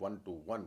1 to 1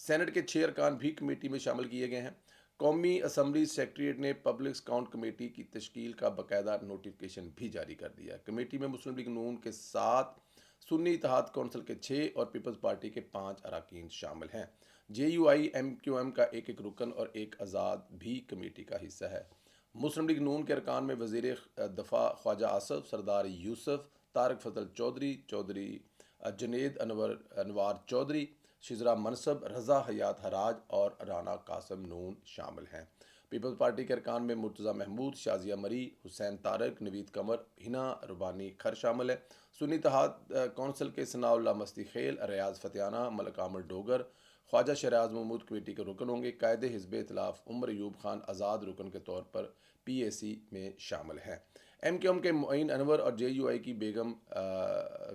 Saint کے 6 ارکان بھی کمیٹی میں شامل کیے گئے ہیں۔ قومی اسمبلی سیکریٹریٹ نے پبلک اکاؤنٹ کمیٹی کی تشکیل کا باقاعدہ نوٹیفکیشن بھی جاری کر دیا ہے۔ کمیٹی میں مسلم لیگ نون کے 7، سنی اتحاد کونسل کے 6 اور پیپلز پارٹی کے 5 اراکین شامل ہیں۔ J U I M Q M کا ایک رکن اور ایک آزاد بھی کمیٹی کا حصہ ہے۔ مسلم لیگ نون کے ارکان میں وزیر دفاع خواجہ آصف، سردار یوسف، طارق فضل چودھری، چودھری جنید انوار چودھری، شزرا منصب، رضا حیات حراج اور رانا قاسم نون شامل ہیں۔ پیپلز پارٹی کے ارکان میں مرتضی محمود، شازیہ مری، حسین طارق، نوید قمر، ہنا ربانی کھر شامل ہیں۔ سنی اتحاد کونسل کے ثناء اللہ مستی خیل، ریاض فتیانہ، ملک عامر ڈوگر، خواجہ شہریار محمود کمیٹی کے رکن ہوں گے۔ قائد حزب ائتلاف عمر ایوب خان آزاد رکن کے طور پر پی اے سی میں شامل ہیں۔ ایم کیو ایم کے معین انور اور جے یو آئی کی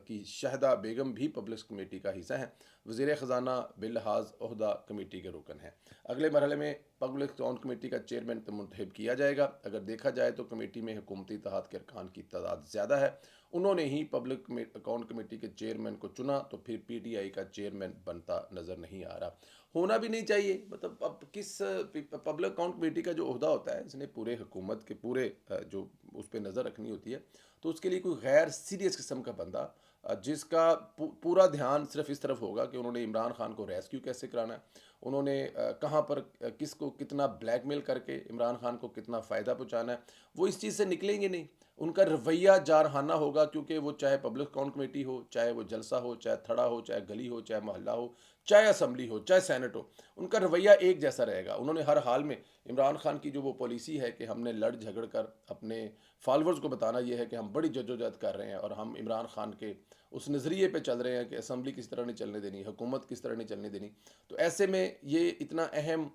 کی شہدہ بیگم بھی پبلک کمیٹی کا حصہ ہیں۔ وزیر خزانہ باللحاظ عہدہ کمیٹی کے رکن ہیں۔ اگلے مرحلے میں پبلک اکاؤنٹ کمیٹی کا چیئرمین منتخب کیا جائے گا۔ اگر دیکھا جائے تو کمیٹی میں حکومتی اتحاد کے ارکان کی تعداد زیادہ ہے، انہوں نے ہی پبلک اکاؤنٹ کمیٹی کے چیئرمین کو چنا، تو پھر پی ٹی آئی کا چیئرمین بنتا نظر نہیں آ رہا۔ ہونا بھی نہیں چاہیے، مطلب اب کس پبلک اکاؤنٹ کمیٹی کا جو عہدہ ہوتا ہے، اس نے پورے حکومت کے پورے جو اس پہ نظر رکھنی ہوتی ہے، تو اس کے لیے کوئی غیر سیریس قسم کا بندہ جس کا پورا دھیان صرف اس طرف ہوگا کہ انہوں نے عمران خان کو ریسکیو کیسے کرانا ہے، انہوں نے کہاں پر کس کو کتنا بلیک میل کر کے عمران خان کو کتنا فائدہ پہنچانا ہے، وہ اس چیز سے نکلیں گے نہیں۔ ان کا رویہ جارحانہ ہوگا، کیونکہ وہ چاہے پبلک اکاؤنٹ کمیٹی ہو، چاہے وہ جلسہ ہو، چاہے تھڑا ہو، چاہے گلی ہو، چاہے محلہ ہو، چاہے اسمبلی ہو، چاہے سینٹ ہو، ان کا رویہ ایک جیسا رہے گا۔ انہوں نے ہر حال میں عمران خان کی جو وہ پالیسی ہے کہ ہم نے لڑ جھگڑ کر اپنے فالورز کو بتانا یہ ہے کہ ہم بڑی جدوجہد کر رہے ہیں اور ہم عمران خان کے اس نظریے پہ چل رہے ہیں کہ اسمبلی کس طرح نہیں چلنے دینی، حکومت کس طرح نہیں چلنے دینی، تو ایسے میں یہ اتنا اہم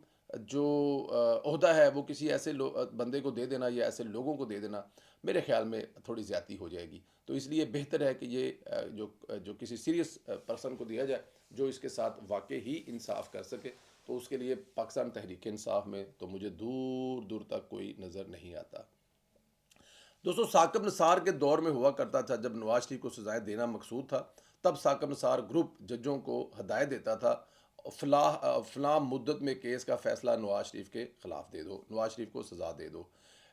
جو عہدہ ہے وہ کسی ایسے بندے کو دے دینا یا ایسے لوگوں کو دے دینا میرے خیال میں تھوڑی زیادتی ہو جائے گی۔ تو اس لیے بہتر ہے کہ یہ جو کسی سیریس پرسن کو دیا جائے جو اس کے ساتھ واقعی ہی انصاف کر سکے، تو اس کے لیے پاکستان تحریک انصاف میں تو مجھے دور دور تک کوئی نظر نہیں آتا۔ دوستو، ثاقب نثار کے دور میں ہوا کرتا تھا جب نواز شریف کو سزائیں دینا مقصود تھا، تب ثاقب نثار گروپ ججوں کو ہدایت دیتا تھا فلاں مدت میں کیس کا فیصلہ نواز شریف کے خلاف دے دو، نواز شریف کو سزا دے دو۔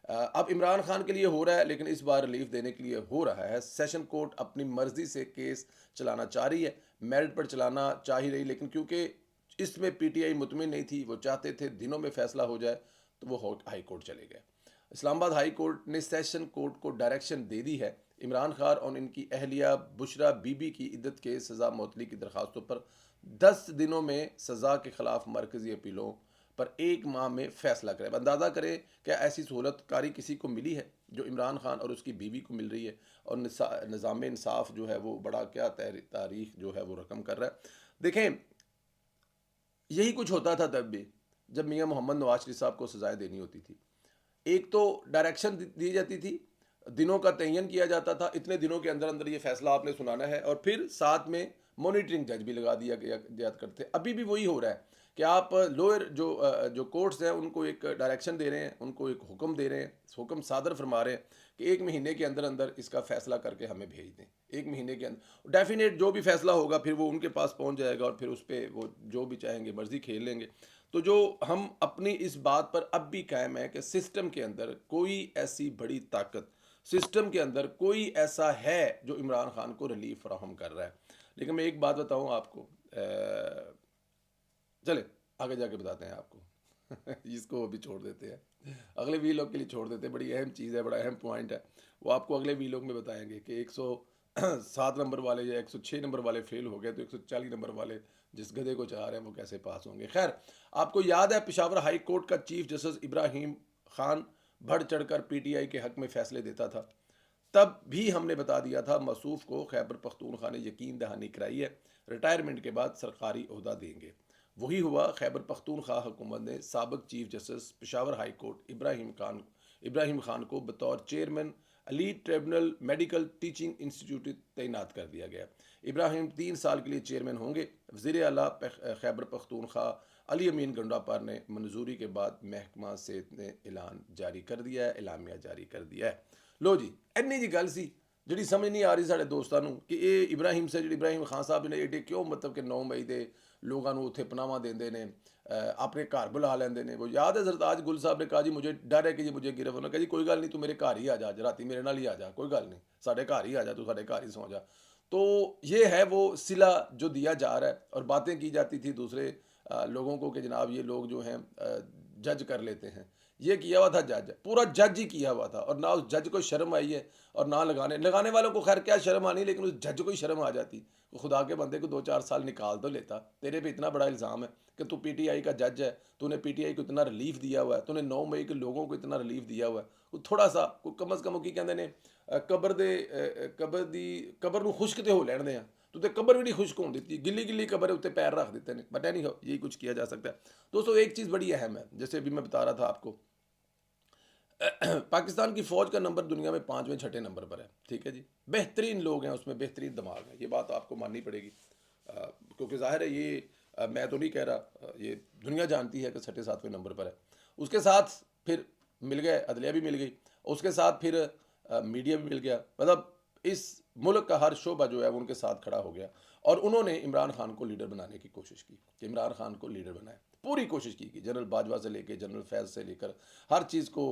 اب عمران خان کے لیے ہو رہا ہے، لیکن اس بار ریلیف دینے کے لیے ہو رہا ہے۔ سیشن کورٹ اپنی مرضی سے کیس چلانا چاہ رہی ہے، میرٹ پر چلانا چاہ ہی رہی، لیکن کیونکہ اس میں پی ٹی آئی مطمئن نہیں تھی، وہ چاہتے تھے دنوں میں فیصلہ ہو جائے، تو وہ ہائی کورٹ چلے گئے۔ اسلام آباد ہائی کورٹ نے سیشن کورٹ کو ڈائریکشن دے دی ہے عمران خان اور ان کی اہلیہ بشرا بی بی کی عدت کے سزا معطلی کی درخواستوں پر 10 دنوں میں سزا کے خلاف مرکزی اپیلوں پر 1 ماہ میں فیصلہ کرے۔ اندازہ کریں کہ ایسی سہولت کاری کسی کو ملی ہے جو عمران خان اور اس کی بیوی کو مل رہی ہے، اور نظام انصاف جو ہے وہ بڑا کیا تاریخ جو ہے وہ رقم کر رہا ہے۔ دیکھیں، یہی کچھ ہوتا تھا تب بھی جب میاں محمد نواز شریف صاحب کو سزائیں دینی ہوتی تھی۔ ایک تو ڈائریکشن دی جاتی تھی، دنوں کا تعین کیا جاتا تھا، اتنے دنوں کے اندر اندر یہ فیصلہ آپ نے سنانا ہے، اور پھر ساتھ میں مانیٹرنگ جج بھی لگا دیا کرتے۔ ابھی بھی وہی ہو رہا ہے کہ آپ لوئر جو کورٹس ہیں ان کو ایک ڈائریکشن دے رہے ہیں، ان کو ایک حکم دے رہے ہیں، حکم صادر فرما رہے ہیں کہ 1 مہینے کے اندر اندر اس کا فیصلہ کر کے ہمیں بھیج دیں۔ 1 مہینے کے اندر ڈیفینیٹ جو بھی فیصلہ ہوگا پھر وہ ان کے پاس پہنچ جائے گا، اور پھر اس پہ وہ جو بھی چاہیں گے مرضی کھیل لیں گے۔ تو جو ہم اپنی اس بات پر اب بھی قائم ہے کہ سسٹم کے اندر کوئی ایسی بڑی طاقت، سسٹم کے اندر کوئی ایسا ہے جو عمران خان کو ریلیف فراہم کر رہا ہے۔ لیکن میں ایک بات بتاؤں آپ کو، چلے آگے جا کے بتاتے ہیں آپ کو اس کو ابھی چھوڑ دیتے ہیں، اگلے ویلوگ کے لیے چھوڑ دیتے ہیں، بڑی اہم چیز ہے، بڑا اہم پوائنٹ ہے، وہ آپ کو اگلے ویلوگ میں بتائیں گے کہ 107 نمبر والے یا 106 نمبر والے فیل ہو گئے تو 140 نمبر والے جس گدھے کو چلا رہے ہیں وہ کیسے پاس ہوں گے۔ خیر، آپ کو یاد ہے پشاور ہائی کورٹ کا چیف جسٹس ابراہیم خان بڑھ چڑھ کر پی ٹی آئی کے حق میں فیصلے دیتا تھا، تب بھی ہم نے بتا دیا تھا موصوف کو خیبر پختونخوا نے یقین دہانی کرائی ہے ریٹائرمنٹ کے بعد سرکاری عہدہ دیں گے۔ وہی ہوا، خیبر پختونخوا حکومت نے سابق chief justice Peshawar high court Ibrahim Khan کو بطور chairman elite tribunal medical teaching institute تعینات کر دیا گیا۔ ابراہیم 3 سال کے لیے چیئرمین ہوں گے۔ وزیر اعلیٰ خیبر پختونخوا علی امین گنڈاپار نے منظوری کے بعد محکمہ صحت نے اعلان جاری کر دیا ہے، اعلامیہ جاری کر دیا ہے۔ لو جی، اینی جی گل سی جڑی سمجھ نہیں آ رہی سارے دوستوں کہ یہ ابراہیم خان صاحب نے ایڈے کیوں مطلب کہ 9 مئی دے لوگوں ਨੂੰ ਉੱਥੇ ਪਨਾਵਾਂ ਦਿੰਦੇ ਨੇ, ਆਪਣੇ ਘਰ ਬੁਲਾ ਲੈਂਦੇ ਨੇ। وہ یاد ہے ਸਰਤਾਜ ਗੁੱਲ ਸਾਹਿਬ ਨੇ کہا جی مجھے ڈر ہے کہ جی مجھے گرفت, انہوں نے کہا جی کوئی گل نہیں, تو میرے گھر ہی آ جا, راتی میرے نال ہی آ جا, کوئی گل نہیں, ساڈے گھر ہی آ جا, تو ساڈے گھر ہی سو جا. تو یہ ہے وہ صلہ جو دیا جا رہا ہے. اور باتیں کی جاتی تھی دوسرے لوگوں کو کہ جناب یہ لوگ جو ہیں جج کر لیتے ہیں. یہ کیا ہوا تھا جج, پورا جج ہی کیا ہوا تھا, اور نہ اس جج کو شرم آئی ہے, اور نہ لگانے والوں کو خیر کیا شرم آنی, لیکن اس جج کو ہی شرم آ جاتی. خدا کے بندے کو 2-4 سال نکال تو لیتا. تیرے پہ اتنا بڑا الزام ہے کہ تو پی ٹی آئی کا جج ہے, تو نے پی ٹی آئی کو اتنا ریلیف دیا ہوا ہے, تو نے 9 مئی کے لوگوں کو اتنا ریلیف دیا ہوا ہے, تھوڑا سا کم از کم وہ کی کہتے ہیں قبر نو خشک تے ہو لین دے, تو تے قبر بھی نہیں خشک ہون دیتی, گلی گلی قبر اتنے پیر رکھ دیتے ہیں. بٹ نہیں ہو, یہی کچھ کیا جا سکتا ہے. دوستو ایک چیز بڑی اہم ہے, جیسے ابھی میں بتا رہا تھا آپ کو, پاکستان کی فوج کا نمبر دنیا میں 5ویں-6 نمبر پر ہے. ٹھیک ہے جی, بہترین لوگ ہیں اس میں, بہترین دماغ ہے, یہ بات آپ کو ماننی پڑے گی. کیونکہ ظاہر ہے یہ میں تو نہیں کہہ رہا, یہ دنیا جانتی ہے کہ 6-7ویں نمبر پر ہے. اس کے ساتھ پھر مل گئے, عدلیہ بھی مل گئی, اس کے ساتھ پھر میڈیا بھی مل گیا. مطلب اس ملک کا ہر شعبہ جو ہے وہ ان کے ساتھ کھڑا ہو گیا, اور انہوں نے عمران خان کو لیڈر بنانے کی کوشش کی کہ عمران خان کو لیڈر بنائے. پوری کوشش کی جنرل باجوہ سے لے کے جنرل فیض سے لے کر ہر چیز کو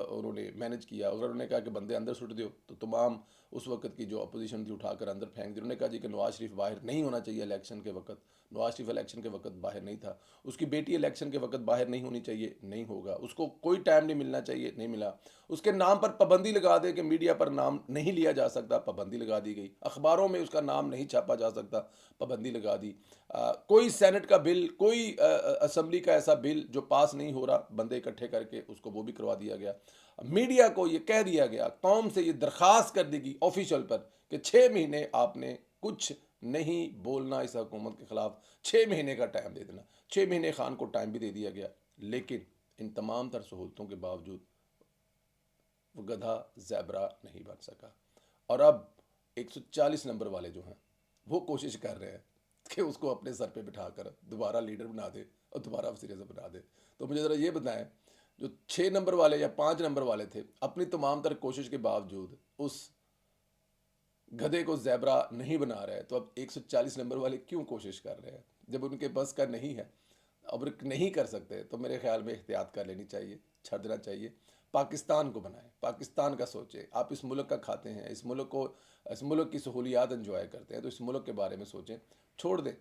انہوں نے مینج کیا. اگر انہوں نے کہا کہ بندے اندر سٹ دیو, تو تمام اس وقت کی جو اپوزیشن تھی اٹھا کر اندر پھینک دی. انہوں نے کہا جی کہ نواز شریف باہر نہیں ہونا چاہیے الیکشن کے وقت. نواز شریف الیکشن کے وقت باہر نہیں تھا, اس کی بیٹی الیکشن کے وقت باہر نہیں ہونی چاہیے, نہیں ہوگا, اس کو کوئی ٹائم نہیں ملنا چاہیے, نہیں ملا. اس کے نام پر پابندی لگا دے کہ میڈیا پر نام نہیں لیا جا سکتا, پابندی لگا دی گئی. اخباروں میں اس کا نام نہیں چھاپا جا سکتا, پابندی لگا دی. کوئی سینٹ کا بل, کوئی اسمبلی کا ایسا بل جو پاس نہیں ہو رہا, بندے اکٹھے کر کے اس کو وہ بھی کروا دیا گیا. میڈیا کو یہ کہہ دیا گیا, قوم سے یہ درخواست کر دی گئی آفیشل پر کہ 6 مہینے آپ نے کچھ نہیں بولنا اس حکومت کے خلاف, 6 مہینے کا ٹائم دے دینا. 6 مہینے خان کو ٹائم بھی دے دیا گیا, لیکن ان تمام تر سہولتوں کے باوجود وہ گدھا زیبرا نہیں بن سکا. اور اب 140 نمبر والے جو ہیں وہ کوشش کر رہے ہیں کہ اس کو اپنے سر پہ بٹھا کر دوبارہ لیڈر بنا دے اور دوبارہ وزیر اعظم بنا دے. تو مجھے ذرا یہ بتائیں, جو 6 نمبر والے یا 5 نمبر والے تھے, اپنی تمام تر کوشش کے باوجود اس گدھے کو زیبرا نہیں بنا رہے, تو اب 140 نمبر والے کیوں کوشش کر رہے ہیں؟ جب ان کے بس کا نہیں ہے, اب نہیں کر سکتے, تو میرے خیال میں احتیاط کر لینی چاہیے, چھڑ دینا چاہیے. پاکستان کو بنائیں, پاکستان کا سوچیں. آپ اس ملک کا کھاتے ہیں, اس ملک کی سہولیات انجوائے کرتے ہیں, تو اس ملک کے بارے میں سوچیں. چھوڑ دیں.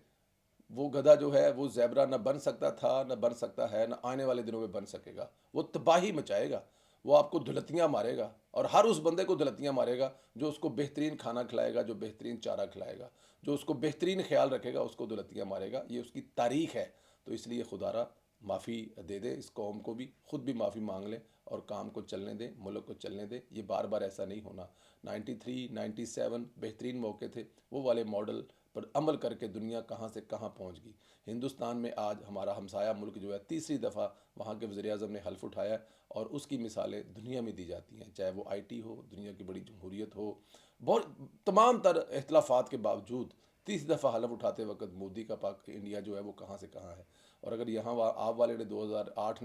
وہ گدھا جو ہے وہ زیبرا نہ بن سکتا تھا, نہ بن سکتا ہے, نہ آنے والے دنوں میں بن سکے گا. وہ تباہی مچائے گا, وہ آپ کو دھلتیاں مارے گا, اور ہر اس بندے کو دھلتیاں مارے گا جو اس کو بہترین کھانا کھلائے گا, جو بہترین چارہ کھلائے گا, جو اس کو بہترین خیال رکھے گا, اس کو دھلتیاں مارے گا. یہ اس کی تاریخ ہے. تو اس لیے خدا را معافی دے دے اس قوم کو بھی, خود بھی معافی مانگ لیں, اور کام کو چلنے دیں, ملک کو چلنے دیں. یہ بار بار ایسا نہیں ہونا. 93 97 بہترین موقع تھے, وہ والے ماڈل پر عمل کر کے دنیا کہاں سے کہاں پہنچ گئی. ہندوستان میں آج ہمارا ہمسایہ ملک جو ہے تیسری دفعہ وہاں کے وزیر اعظم نے حلف اٹھایا, اور اس کی مثالیں دنیا میں دی جاتی ہیں, چاہے وہ آئی ٹی ہو, دنیا کی بڑی جمہوریت ہو. بہت تمام تر اختلافات کے باوجود تیسری دفعہ حلف اٹھاتے وقت مودی کا انڈیا جو ہے وہ کہاں سے کہاں ہے. اور اگر یہاں آپ والے نے 2008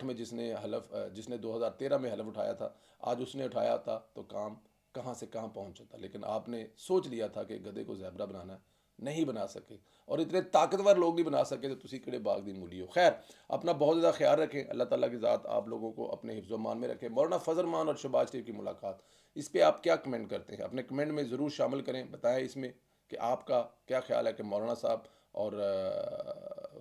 میں جس نے 2013 میں حلف اٹھایا تھا, آج اس نے اٹھایا تھا, تو کام کہاں سے کہاں پہنچ جاتا. لیکن آپ نے سوچ لیا تھا کہ گدھے کو زیبرا بنانا ہے, نہیں بنا سکے, اور اتنے طاقتور لوگ نہیں بنا سکے, تو تسی کڑے باغ دی مولی ہو. خیر, اپنا بہت زیادہ خیال رکھیں. اللہ تعالیٰ کی ذات آپ لوگوں کو اپنے حفظ و امان میں رکھے. مولانا فضل مان اور شہباز شریف کی ملاقات, اس پہ آپ کیا کمنٹ کرتے ہیں؟ اپنے کمنٹ میں ضرور شامل کریں, بتائیں اس میں کہ آپ کا کیا خیال ہے کہ مولانا صاحب اور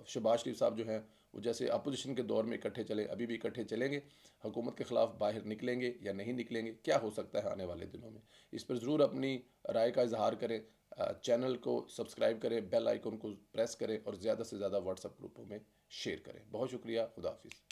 شہباز شریف صاحب جو ہیں وہ جیسے اپوزیشن کے دور میں اکٹھے چلے, ابھی بھی اکٹھے چلیں گے, حکومت کے خلاف باہر نکلیں گے یا نہیں نکلیں گے, کیا ہو سکتا ہے آنے والے دنوں میں؟ اس پر ضرور اپنی رائے کا اظہار کریں. چینل کو سبسکرائب کریں, بیل آئیکن کو پریس کریں, اور زیادہ سے زیادہ واٹس ایپ گروپوں میں شیئر کریں. بہت شکریہ. خدا حافظ.